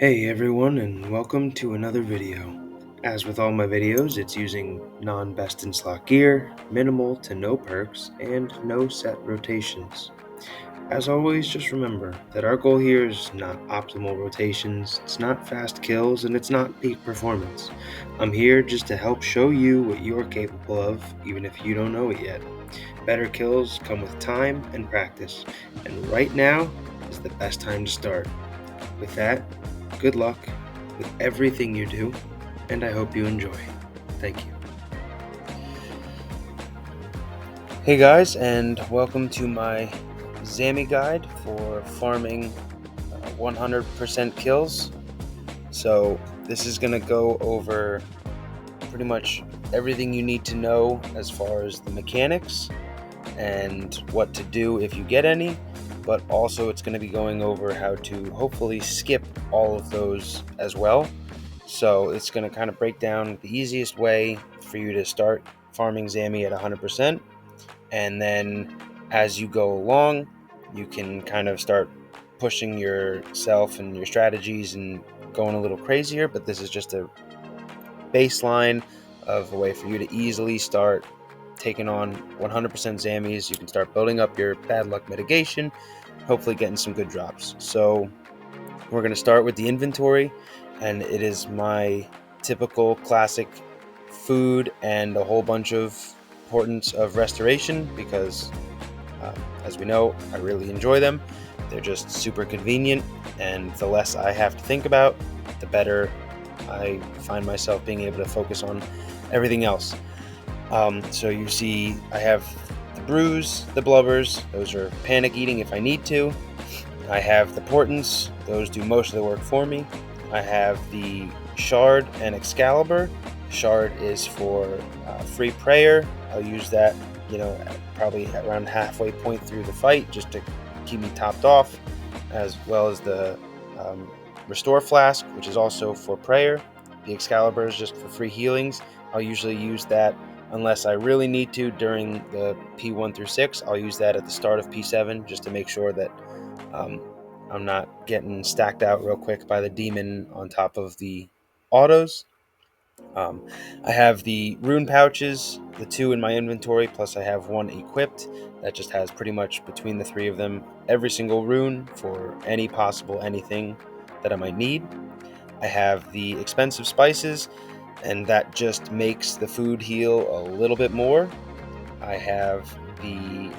Hey everyone, and welcome to another video. As with all my videos, it's using non-best in slot gear, minimal to no perks, and no set rotations. As always, just remember that our goal here is not optimal rotations, it's not fast kills, and it's not peak performance. I'm here just to help show you what you're capable of, even if you don't know it yet. Better kills come with time and practice, and right now is the best time to start. With that, good luck with everything you do, and I hope you enjoy. Thank you. Hey guys, and welcome to my Zami guide for farming 100% kills. So this is going to go over pretty much everything you need to know as far as the mechanics and what to do if you get any, but also it's going to be going over how to hopefully skip all of those as well. So it's going to kind of break down the easiest way for you to start farming Zami at 100%, and then as you go along, you can kind of start pushing yourself and your strategies and going a little crazier, but this is just a baseline of a way for you to easily start taking on 100% Zammies. You can start building up your bad luck mitigation, hopefully getting some good drops. So we're going to start with the inventory, and it is my typical classic food and a whole bunch of importance of restoration because as we know, I really enjoy them. They're just super convenient, and the less I have to think about, the better I find myself being able to focus on everything else. So you see I have the brews, the blubbers, those are panic eating if I need to. I have the portents, those do most of the work for me. I have the shard and Excalibur. Shard is for free prayer. I'll use that, probably around halfway point through the fight just to keep me topped off, as well as the Restore Flask, which is also for prayer. The Excalibur is just for free healings. I'll usually use that unless I really need to during the P1 through 6. I'll use that at the start of P7 just to make sure that I'm not getting stacked out real quick by the demon on top of the autos. I have the rune pouches, the 2 in my inventory, plus I have 1 equipped. That just has pretty much between the 3 of them every single rune for any possible anything that I might need. I have the expensive spices, and that just makes the food heal a little bit more. I have the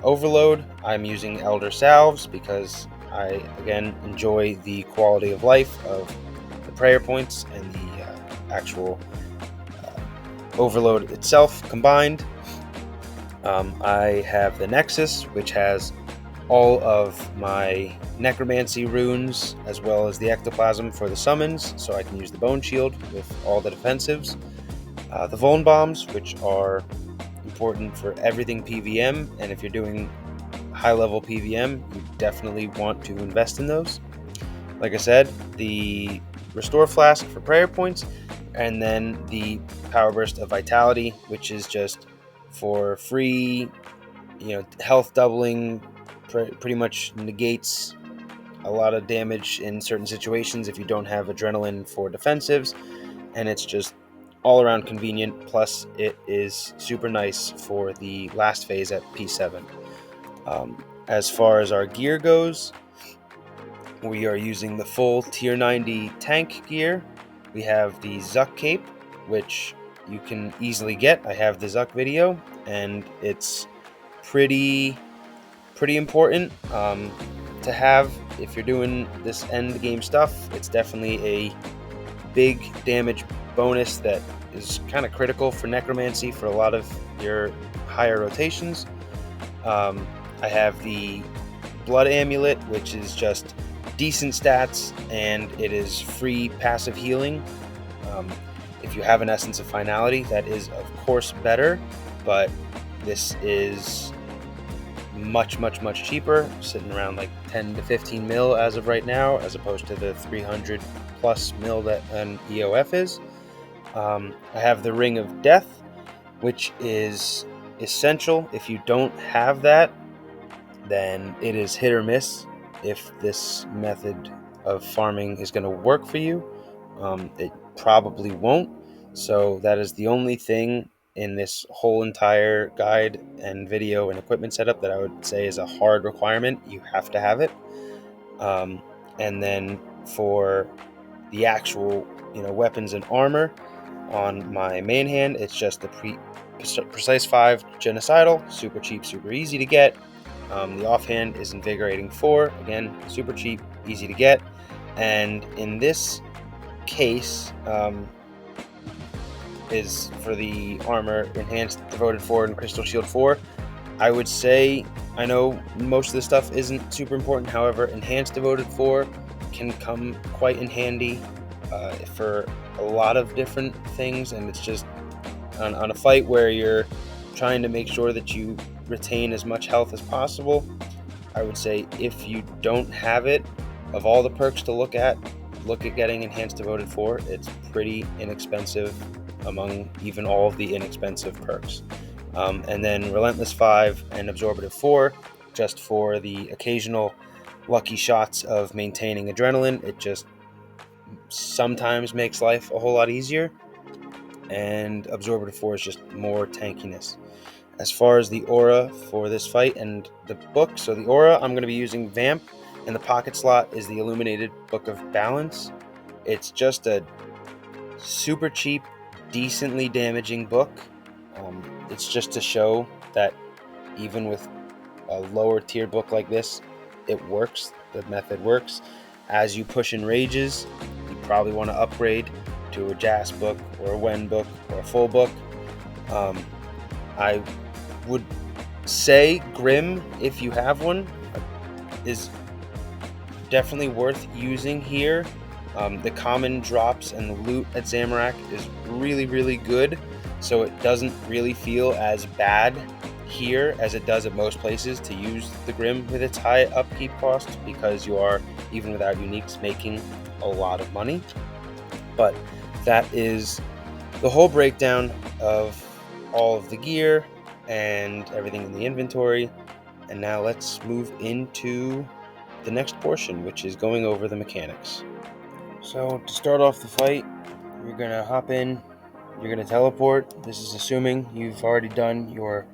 overload. I'm using elder salves because I, again, enjoy the quality of life of the prayer points and the actual overload itself combined. I have the Nexus, which has all of my Necromancy runes, as well as the Ectoplasm for the summons, so I can use the Bone Shield with all the defensives. The Vuln Bombs, which are important for everything PVM, and if you're doing high-level PVM, you definitely want to invest in those. Like I said, the Restore Flask for prayer points, and then the Power Burst of Vitality, which is just for free, health doubling, pretty much negates a lot of damage in certain situations if you don't have adrenaline for defensives, and it's just all around convenient, plus it is super nice for the last phase at P7. As far as our gear goes, we are using the full tier 90 tank gear. We have the Zuck cape, which you can easily get. I have the Zuck video, and it's pretty important to have if you're doing this end game stuff. It's definitely a big damage bonus that is kind of critical for Necromancy for a lot of your higher rotations. I have the Blood Amulet, which is just decent stats, and it is free passive healing. If you have an Essence of Finality, that is of course better, but this is much cheaper, sitting around like 10 to 15 mil as of right now, as opposed to the 300 plus mil that an EOF is. I have the Ring of Death, which is essential. If you don't have that, then it is hit or miss if this method of farming is going to work for you. It probably won't. So that is the only thing in this whole entire guide and video and equipment setup that I would say is a hard requirement. You have to have it. And then for the actual, weapons and armor on my main hand, it's just the Precise 5 Genocidal, super cheap, super easy to get. The offhand is Invigorating 4, again, super cheap, easy to get. And in this case, is for the armor Enhanced Devoted 4 and Crystal Shield 4. I would say, I know most of the stuff isn't super important, however, Enhanced Devoted 4 can come quite in handy for a lot of different things, and it's just on a fight where you're trying to make sure that you retain as much health as possible. I would say if you don't have it, of all the perks to look at getting Enhanced Devoted 4. It's pretty inexpensive among even all of the inexpensive perks. And then Relentless 5 and Absorbative 4, just for the occasional lucky shots of maintaining adrenaline. It just sometimes makes life a whole lot easier. And Absorbative 4 is just more tankiness. As far as the aura for this fight and the book, so the aura, I'm going to be using Vamp, and the pocket slot is the Illuminated Book of Balance. It's just a super cheap, decently damaging book. It's just to show that even with a lower tier book like this, it works. The method works. As you push in rages, you probably want to upgrade to a Jas book or a Wen book or a full book. I would say Grim, if you have one, is definitely worth using here. The common drops and the loot at Zamorak is really, really good, so it doesn't really feel as bad here as it does at most places to use the Grim with its high upkeep cost, because you are, even without uniques, making a lot of money. But that is the whole breakdown of all of the gear and everything in the inventory. And now let's move into the next portion, which is going over the mechanics. So to start off the fight, you're going to hop in, you're going to teleport. This is assuming you've already done your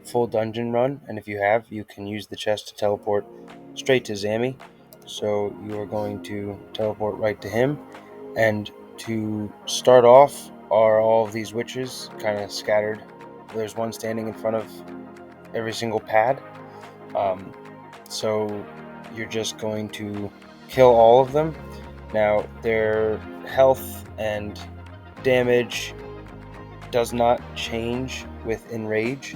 full dungeon run, and if you have, you can use the chest to teleport straight to Zami. So you are going to teleport right to him, and to start off are all of these witches kind of scattered. There's one standing in front of every single pad. So you're just going to kill all of them. Now, their health and damage does not change with enrage.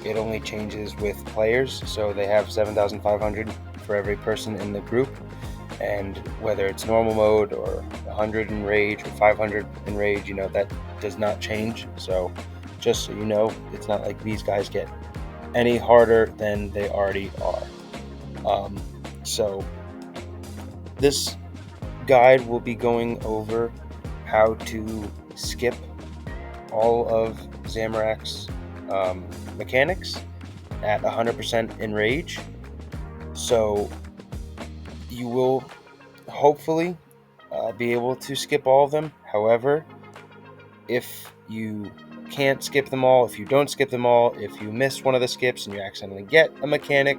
It only changes with players. So they have 7,500 for every person in the group. And whether it's normal mode or 100 enrage or 500 enrage, that does not change. So just so you know, it's not like these guys get any harder than they already are. So this guide will be going over how to skip all of Zamorak's mechanics at 100% enrage. So you will hopefully be able to skip all of them. However, if you can't skip them all, if you don't skip them all, if you miss one of the skips and you accidentally get a mechanic,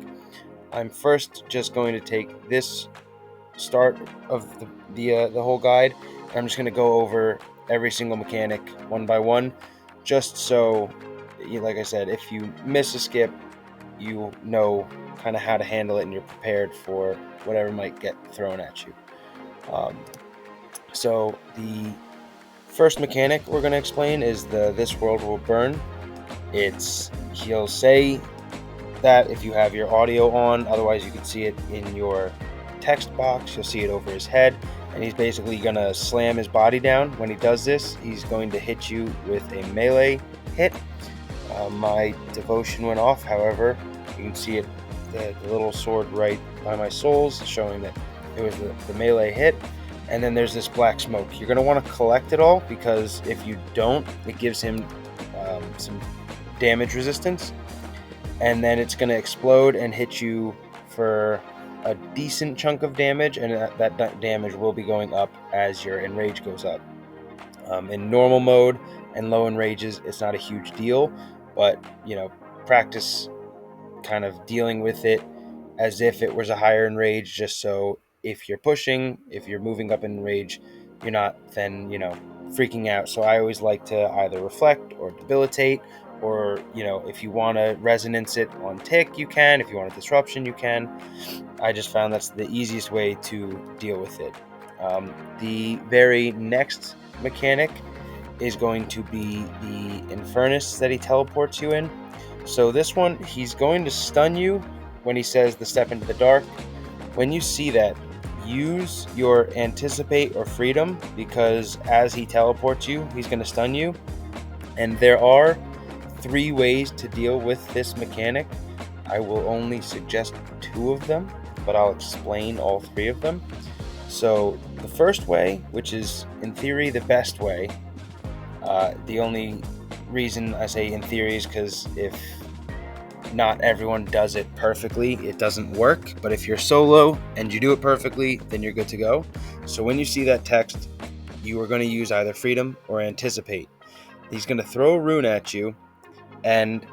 I'm first just going to take this start of the whole guide, and I'm just going to go over every single mechanic one by one, just so, like I said, if you miss a skip, you know kind of how to handle it and you're prepared for whatever might get thrown at you. So the first mechanic we're going to explain is the This World Will Burn. He'll say that if you have your audio on, otherwise you can see it in your text box. You'll see it over his head, and he's basically going to slam his body down. When he does this, he's going to hit you with a melee hit. My devotion went off, however, you can see it, the little sword right by my souls, showing that it was the melee hit. And then there's this black smoke. You're going to want to collect it all, because if you don't, it gives him some damage resistance, and then it's going to explode and hit you for a decent chunk of damage, and that damage will be going up as your enrage goes up. In normal mode and low enrages, it's not a huge deal, but practice kind of dealing with it as if it was a higher enrage, just so if you're pushing, if you're moving up in rage, you're not then freaking out. So I always like to either reflect or debilitate, or if you want to resonance it on tick, you can. If you want a disruption, you can. I just found that's the easiest way to deal with it. The very next mechanic is going to be the Infernus that he teleports you in. So this one, he's going to stun you when he says the step into the dark. When you see that, use your anticipate or freedom, because as he teleports you, he's going to stun you. And there are 3 ways to deal with this mechanic. I will only suggest 2 of them, but I'll explain all 3 of them. So the first way, which is in theory the best way, the only reason I say in theory is because if not everyone does it perfectly, it doesn't work. But if you're solo and you do it perfectly, then you're good to go. So when you see that text, you are going to use either freedom or anticipate. He's going to throw a rune at you, and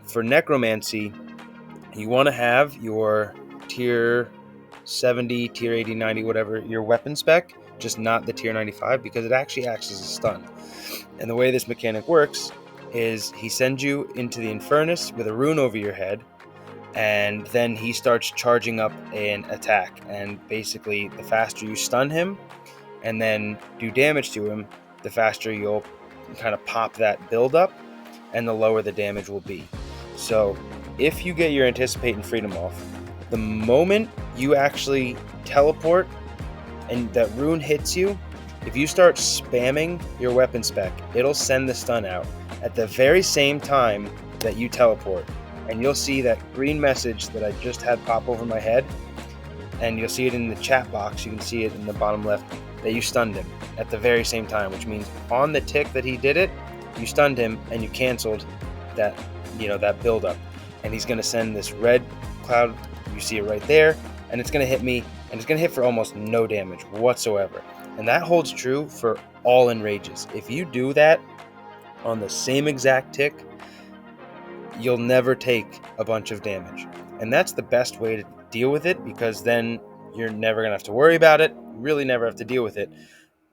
for necromancy, you want to have your tier 70, tier 80, 90, whatever, your weapon spec, just not the tier 95, because it actually acts as a stun. And the way this mechanic works is he sends you into the Infernus with a rune over your head, and then he starts charging up an attack. And basically, the faster you stun him and then do damage to him, the faster you'll kind of pop that build up, and the lower the damage will be. So if you get your anticipate and freedom off, the moment you actually teleport and that rune hits you, if you start spamming your weapon spec, it'll send the stun out at the very same time that you teleport. And you'll see that green message that I just had pop over my head, and you'll see it in the chat box. You can see it in the bottom left that you stunned him at the very same time, which means on the tick that he did it, you stunned him and you canceled that, that buildup. And he's going to send this red cloud. You see it right there, and it's going to hit me, and it's going to hit for almost no damage whatsoever. And that holds true for all enrages. If you do that on the same exact tick, you'll never take a bunch of damage. And that's the best way to deal with it, because then you're never going to have to worry about it. You really never have to deal with it.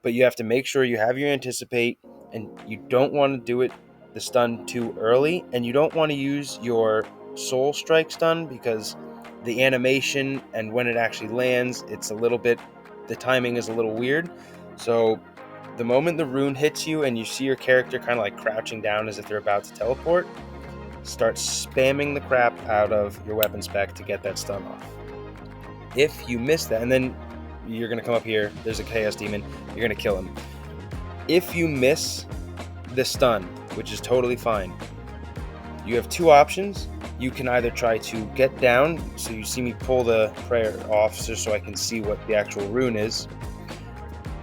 But you have to make sure you have your anticipate, and you don't want to do it the stun too early, and you don't want to use your soul strike stun, because the animation and when it actually lands, the timing is a little weird. So the moment the rune hits you and you see your character kind of like crouching down as if they're about to teleport, start spamming the crap out of your weapon spec to get that stun off. If you miss that, and then you're going to come up here, there's a chaos demon, you're going to kill him. If you miss the stun, which is totally fine, you have 2 options. You can either try to get down, so you see me pull the prayer off just so I can see what the actual rune is.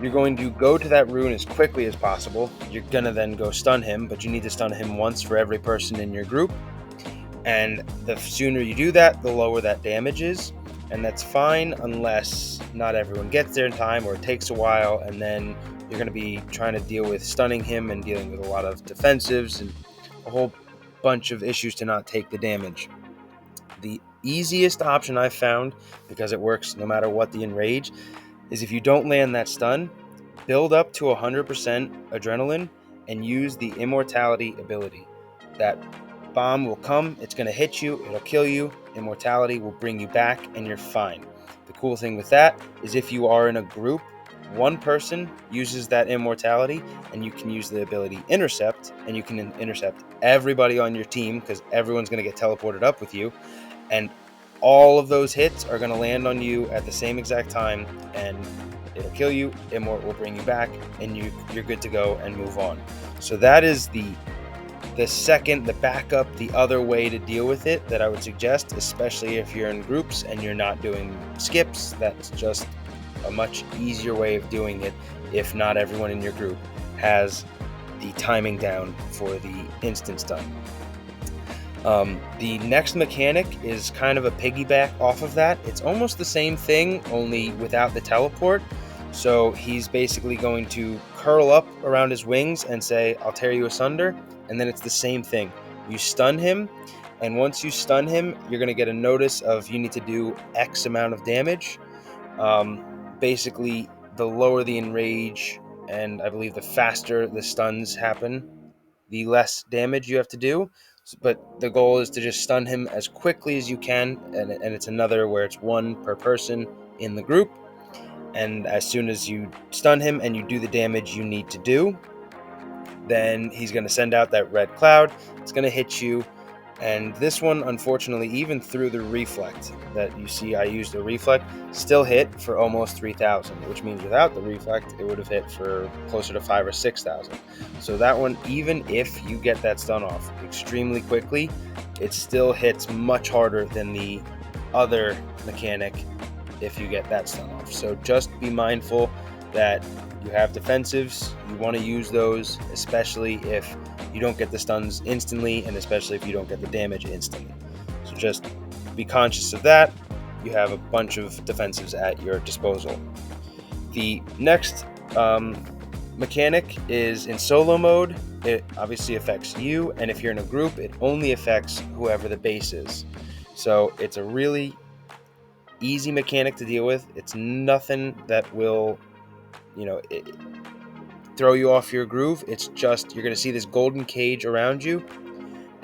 You're going to go to that rune as quickly as possible. You're going to then go stun him, but you need to stun him once for every person in your group. And the sooner you do that, the lower that damage is. And that's fine unless not everyone gets there in time, or it takes a while, and then you're going to be trying to deal with stunning him and dealing with a lot of defensives and a whole bunch of issues to not take the damage. The easiest option I've found, because it works no matter what the enrage, is if you don't land that stun, build up to 100% adrenaline and use the immortality ability. That bomb will come, it's going to hit you, it'll kill you, immortality will bring you back, and you're fine. The cool thing with that is if you are in a group, one person uses that immortality, and you can use the ability intercept, and you can intercept everybody on your team, because everyone's going to get teleported up with you, and all of those hits are going to land on you at the same exact time, and it'll kill you, immort will bring you back, and you're good to go and move on. So that is the backup, the other way to deal with it that I would suggest, especially if you're in groups and you're not doing skips. That's just a much easier way of doing it if not everyone in your group has the timing down for the instant stun. The next mechanic is kind of a piggyback off of that. It's almost the same thing, only without the teleport. So he's basically going to curl up around his wings and say, "I'll tear you asunder." And then it's the same thing. You stun him, and once you stun him, you're going to get a notice of you need to do X amount of damage. Basically, the lower the enrage, and I believe the faster the stuns happen, the less damage you have to do. But the goal is to just stun him as quickly as you can, and it's another where it's one per person in the group. And as soon as you stun him and you do the damage you need to do, then he's going to send out that red cloud. It's going to hit you. And this one, unfortunately, even through the reflect that you see I used a reflect, still hit for almost 3,000, which means without the reflect, it would have hit for closer to 5,000 or 6,000. So that one, even if you get that stun off extremely quickly, it still hits much harder than the other mechanic if you get that stun off. So just be mindful that you have defensives. You want to use those, especially if you don't get the stuns instantly, and especially if you don't get the damage instantly. So just be conscious of that. You have a bunch of defensives at your disposal. The next mechanic is in solo mode. It obviously affects you, and if you're in a group, it only affects whoever the base is. So it's a really easy mechanic to deal with. It's nothing that will, throw you off your groove. It's just you're going to see this golden cage around you,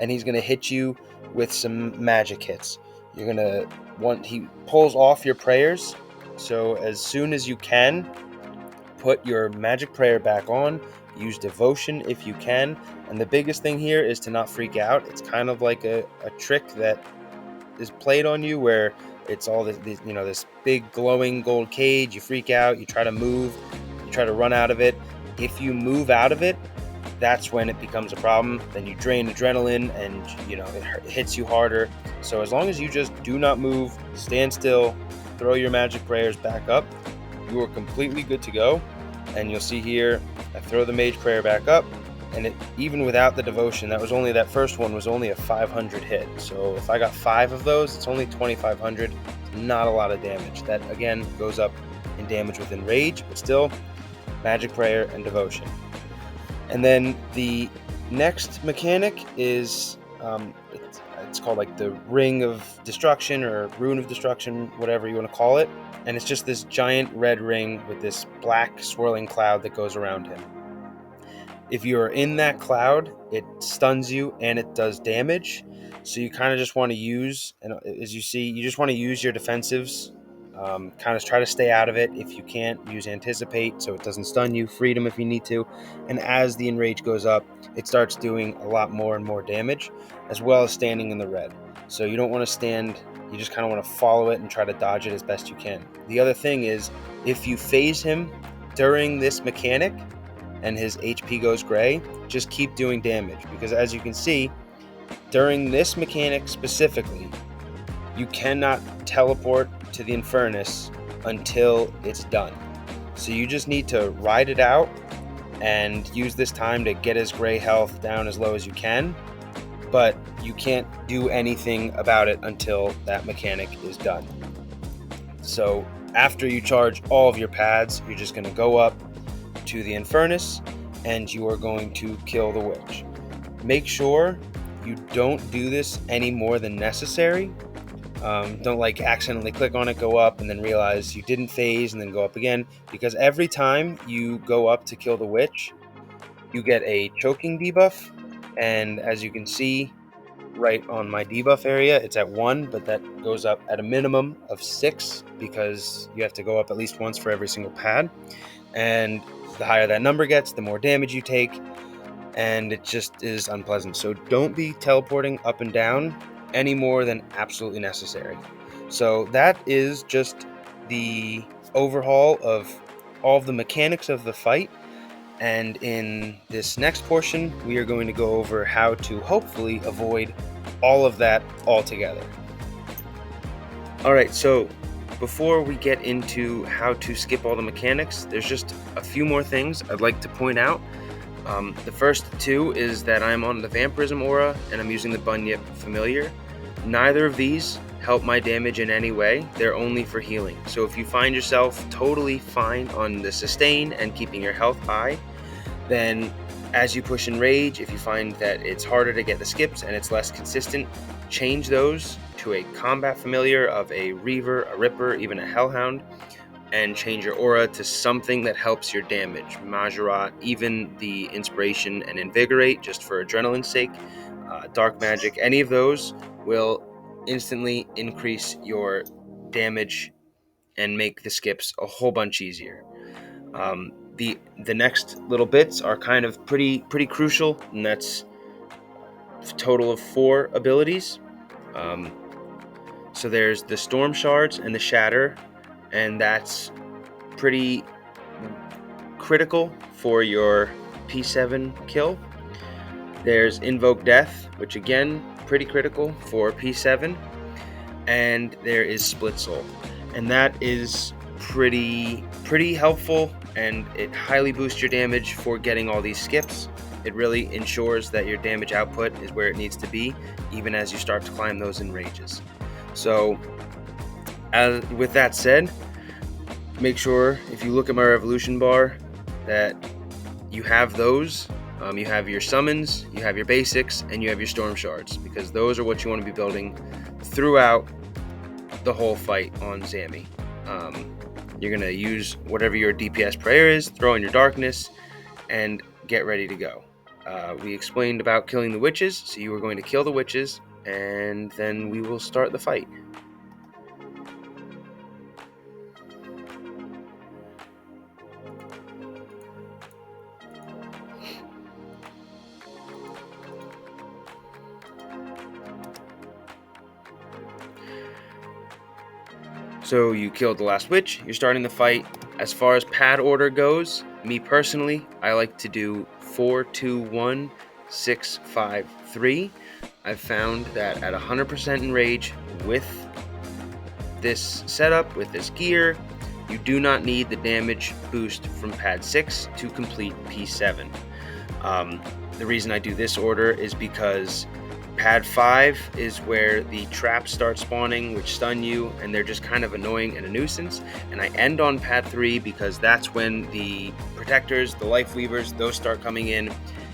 and he's going to hit you with some magic hits. You're going to he pulls off your prayers, so as soon as you can, put your magic prayer back on. Use devotion if you can, and the biggest thing here is to not freak out. It's kind of like a trick that is played on you where it's all this big glowing gold cage. You freak out, you try to move, you try to run out of it. If you move out of it, that's when it becomes a problem. Then you drain adrenaline, and it hits you harder. So as long as you just do not move, stand still, throw your magic prayers back up, you are completely good to go. And you'll see here, I throw the mage prayer back up, and even without the devotion, that first one was only a 500 hit. So if I got 5 of those, it's only 2,500. Not a lot of damage. That again goes up in damage with enrage, but still, magic prayer and devotion. And then the next mechanic is it's called like the ring of destruction or rune of destruction, whatever you want to call it. And it's just this giant red ring with this black swirling cloud that goes around him. If you're in that cloud, it stuns you and it does damage. So you kind of just want to use, and as you see, you just want to use your defensives. Kind of try to stay out of it. If you can't, use anticipate so it doesn't stun you, freedom if you need to. And as the enrage goes up, it starts doing a lot more and more damage, as well as standing in the red. So you don't want to stand, you just kind of want to follow it and try to dodge it as best you can. The other thing is, if you phase him during this mechanic and his HP goes gray, just keep doing damage, because as you can see, during this mechanic specifically, you cannot teleport to the Infernus until it's done. So you just need to ride it out and use this time to get his gray health down as low as you can, but you can't do anything about it until that mechanic is done. So after you charge all of your pads, you're just going to go up to the Infernus and you are going to kill the witch. Make sure you don't do this any more than necessary. Don't accidentally click on it, go up, and then realize you didn't phase and then go up again, because every time you go up to kill the witch, you get a choking debuff, and as you can see right on my debuff area, it's at 1, but that goes up at a minimum of 6 because you have to go up at least once for every single pad, and the higher that number gets, the more damage you take, and it just is unpleasant. So don't be teleporting up and down any more than absolutely necessary. So that is just the overhaul of all of the mechanics of the fight, and in this next portion we are going to go over how to hopefully avoid all of that altogether. Alright, so before we get into how to skip all the mechanics, there's just a few more things I'd like to point out. The first two is that I'm on the Vampirism aura and I'm using the Bunyip Familiar. Neither of these help my damage in any way. They're only for healing. So if you find yourself totally fine on the sustain and keeping your health high, then as you push enrage, if you find that it's harder to get the skips and it's less consistent, change those to a combat familiar of a Reaver, a Ripper, even a Hellhound, and change your aura to something that helps your damage. Majorat, even the Inspiration and Invigorate, just for adrenaline's sake. Dark Magic, any of those will instantly increase your damage and make the skips a whole bunch easier. The next little bits are kind of pretty crucial, and that's a total of 4 abilities. So there's the Storm Shards and the Shatter, and that's pretty critical for your P7 kill. There's Invoke Death, which again, pretty critical for P7. And there is Split Soul. And that is pretty helpful, and it highly boosts your damage for getting all these skips. It really ensures that your damage output is where it needs to be, even as you start to climb those enrages. So, with that said, make sure if you look at my revolution bar that you have those. You have your summons, you have your basics, and you have your storm shards, because those are what you want to be building throughout the whole fight on Zami. You're going to use whatever your DPS prayer is, throw in your darkness, and get ready to go. We explained about killing the witches, so you are going to kill the witches, and then we will start the fight. So you killed the last witch, you're starting the fight. As far as pad order goes, me personally, I like to do 4-2-1-6-5-3. I've found that at 100% enrage with this setup, with this gear, you do not need the damage boost from pad 6 to complete P7. The reason I do this order is because pad 5 is where the traps start spawning, which stun you, and they're just kind of annoying and a nuisance. And I end on pad 3 because that's when the protectors, the life weavers, those start coming in,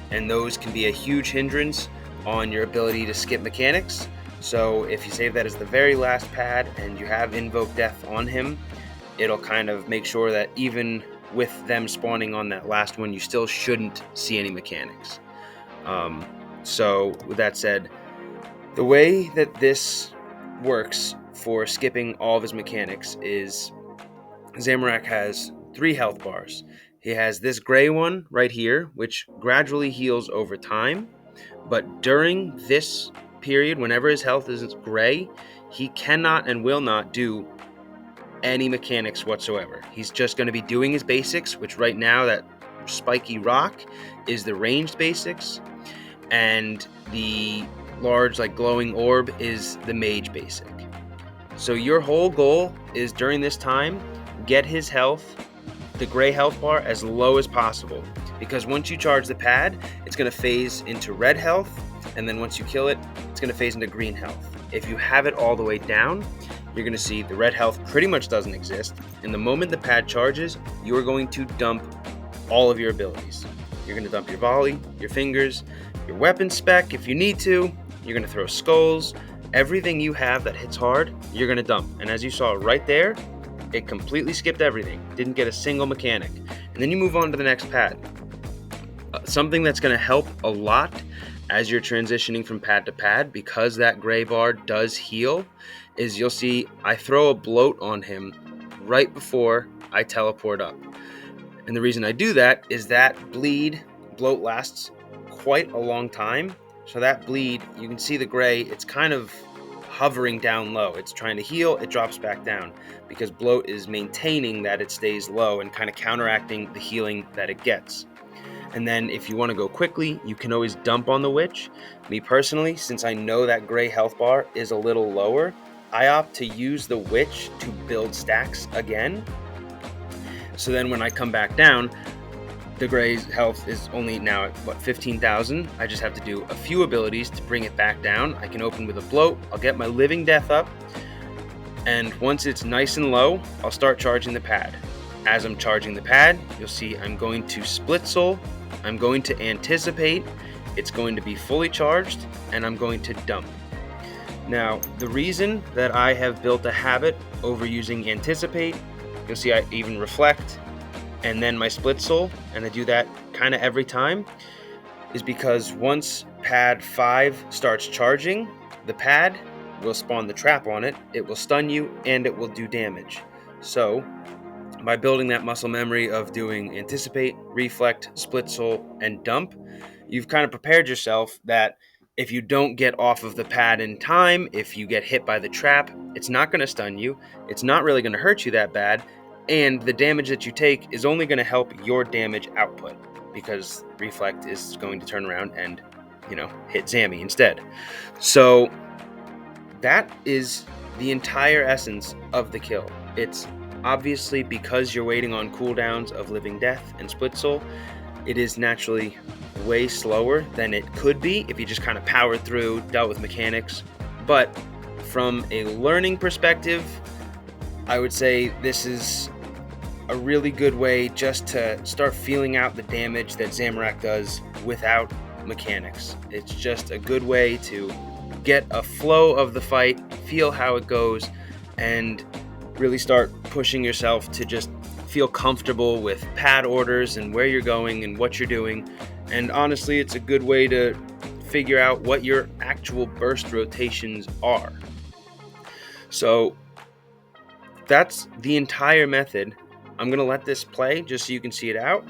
and those can be a huge hindrance on your ability to skip mechanics. So if you save that as the very last pad and you have Invoke Death on him, it'll kind of make sure that even with them spawning on that last one, you still shouldn't see any mechanics. So with that said, the way that this works for skipping all of his mechanics is Zamorak has 3 health bars. He has this gray one right here, which gradually heals over time, but during this period, whenever his health is gray, he cannot and will not do any mechanics whatsoever. He's just going to be doing his basics, which right now, that spiky rock is the ranged basics, and the large glowing orb is the mage basic. So your whole goal is during this time, get his health, the gray health bar, as low as possible, because once you charge the pad, it's going to phase into red health, and then once you kill it, it's going to phase into green health. If you have it all the way down, you're going to see the red health pretty much doesn't exist, and the moment the pad charges, you are going to dump all of your abilities. You're going to dump your volley, your fingers, your weapon spec if you need to. You're going to throw skulls. Everything you have that hits hard, you're going to dump. And as you saw right there, it completely skipped everything. Didn't get a single mechanic. And then you move on to the next pad. Something that's going to help a lot as you're transitioning from pad to pad, because that gray bar does heal, is you'll see I throw a bloat on him right before I teleport up. And the reason I do that is that bloat lasts quite a long time. So that bleed, you can see the gray, it's kind of hovering down low. It's trying to heal, it drops back down, because bloat is maintaining that it stays low and kind of counteracting the healing that it gets. And then if you want to go quickly, you can always dump on the witch. Me personally, since I know that gray health bar is a little lower, I opt to use the witch to build stacks again. So then when I come back down, the Gray's health is only now at, what, 15,000. I just have to do a few abilities to bring it back down. I can open with a bloat. I'll get my living death up. And once it's nice and low, I'll start charging the pad. As I'm charging the pad, you'll see I'm going to split soul. I'm going to anticipate. It's going to be fully charged, and I'm going to dump. Now, the reason that I have built a habit over using anticipate, you'll see I even reflect, and then my split soul, and I do that kind of every time, is because once pad 5 starts charging, the pad will spawn the trap on it, it will stun you, and it will do damage. So, by building that muscle memory of doing anticipate, reflect, split soul, and dump, you've kind of prepared yourself that if you don't get off of the pad in time, if you get hit by the trap, it's not going to stun you, it's not really going to hurt you that bad, and the damage that you take is only going to help your damage output, because reflect is going to turn around and, hit Zammy instead. So that is the entire essence of the kill. It's obviously, because you're waiting on cooldowns of Living Death and Split Soul, it is naturally way slower than it could be if you just kind of powered through, dealt with mechanics. But from a learning perspective, I would say this is a really good way just to start feeling out the damage that Zamorak does without mechanics. It's just a good way to get a flow of the fight, feel how it goes, and really start pushing yourself to just feel comfortable with pad orders and where you're going and what you're doing. And honestly, it's a good way to figure out what your actual burst rotations are. So that's the entire method. I'm going to let this play just so you can see it out,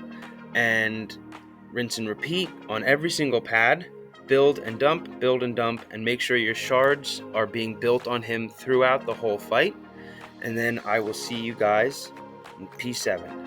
and rinse and repeat on every single pad. Build and dump, and make sure your shards are being built on him throughout the whole fight. And then I will see you guys in P7.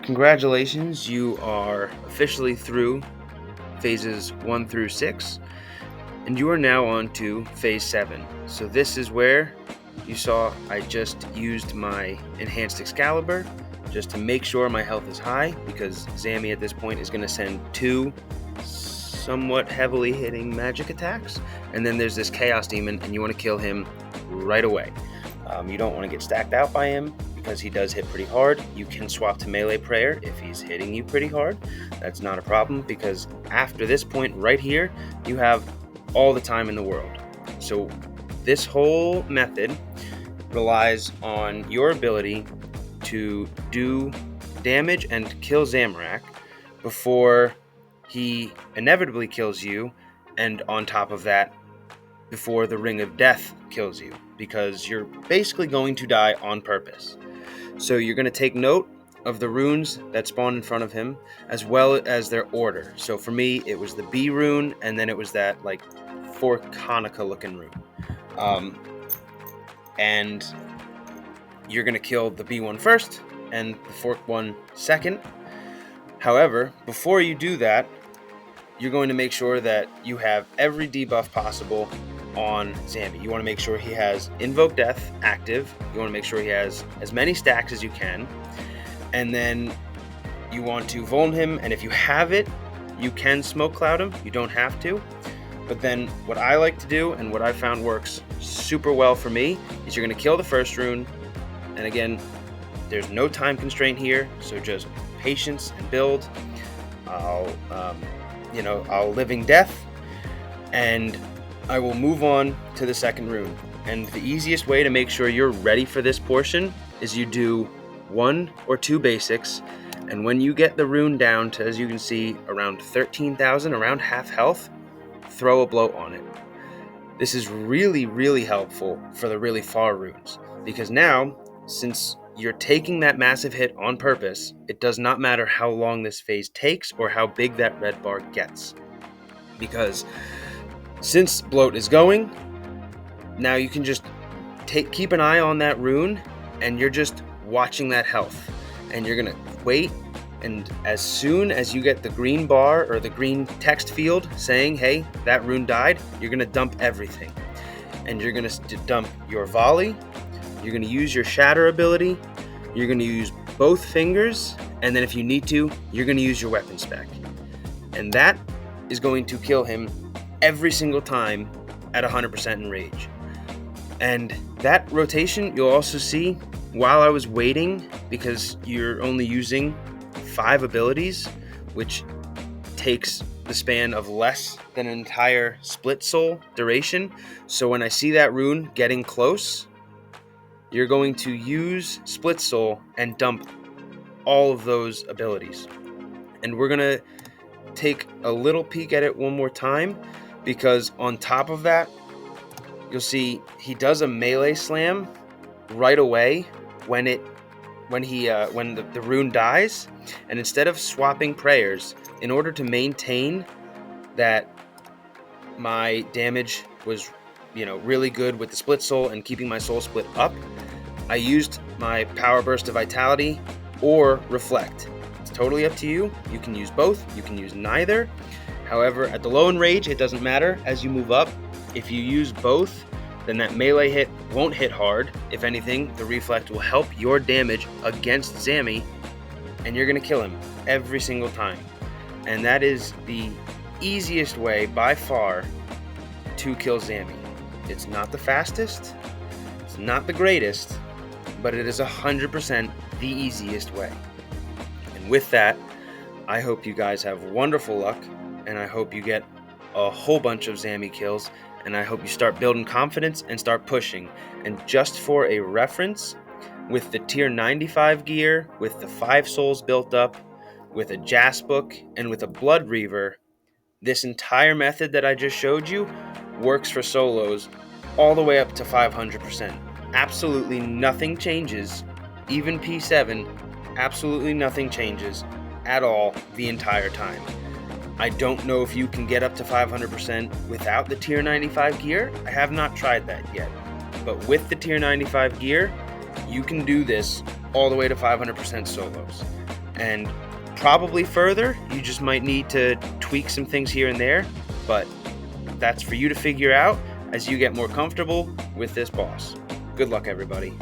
congratulations, you are officially through phases 1 through 6, and you are now on to phase 7. So this is where you saw I just used my enhanced Excalibur just to make sure my health is high, because Zami at this point is going to send 2 somewhat heavily hitting magic attacks, and then there's this Chaos Demon, and you want to kill him right away. You don't want to get stacked out by him because he does hit pretty hard. You can swap to Melee Prayer if he's hitting you pretty hard. That's not a problem, because after this point right here, you have all the time in the world. So this whole method relies on your ability to do damage and kill Zamorak before he inevitably kills you, and on top of that, before the Ring of Death kills you, because you're basically going to die on purpose. So you're going to take note of the runes that spawn in front of him, as well as their order. So for me, it was the B rune, and then it was that like fork Hanukkah looking rune. And you're going to kill the B one first and the fork one second. However, before you do that, you're going to make sure that you have every debuff possible on Zami. You want to make sure he has Invoke Death active. You want to make sure he has as many stacks as you can. And then you want to Vuln him, and if you have it, you can Smoke Cloud him. You don't have to. But then what I like to do, and what I found works super well for me, is you're going to kill the first rune. And again, there's no time constraint here, so just patience and build. I'll Living Death, and I will move on to the second rune. And the easiest way to make sure you're ready for this portion is you do 1 or 2 basics, and when you get the rune down to, as you can see, around 13,000, around half health, throw a bloat on it. This is really, really helpful for the really far runes, because now, since you're taking that massive hit on purpose, it does not matter how long this phase takes or how big that red bar gets. Because since bloat is going, now you can just keep an eye on that rune, and you're just watching that health. And you're going to wait, and as soon as you get the green bar or the green text field saying, hey, that rune died, you're going to dump everything. And you're going to dump your volley, you're going to use your shatter ability, you're going to use both fingers, and then if you need to, you're going to use your weapon spec. And that is going to kill him every single time at 100% enrage. And that rotation you'll also see while I was waiting, because you're only using 5 abilities, which takes the span of less than an entire split soul duration. So when I see that rune getting close, you're going to use Split Soul and dump all of those abilities. And we're going to take a little peek at it one more time, because on top of that, you'll see he does a melee slam right away when the rune dies. And instead of swapping prayers, in order to maintain that my damage was really good with the Split Soul and keeping my soul split up, I used my Power Burst of Vitality or Reflect. It's totally up to you. You can use both. You can use neither. However, at the low enrage, it doesn't matter. As you move up, if you use both, then that melee hit won't hit hard. If anything, the Reflect will help your damage against Zami, and you're going to kill him every single time. And that is the easiest way by far to kill Zami. It's not the fastest, it's not the greatest, but it is 100% the easiest way. And with that, I hope you guys have wonderful luck, and I hope you get a whole bunch of Zami kills, and I hope you start building confidence and start pushing. And just for a reference, with the tier 95 gear, with the 5 souls built up, with a Jas book, and with a Blood Reaver, this entire method that I just showed you works for solos all the way up to 500%. Absolutely nothing changes. Even P7, absolutely nothing changes at all the entire time. I don't know if you can get up to 500% without the tier 95 gear. I have not tried that yet. But with the tier 95 gear, you can do this all the way to 500% solos. and probably further. You just might need to tweak some things here and there, but that's for you to figure out as you get more comfortable with this boss. Good luck, everybody.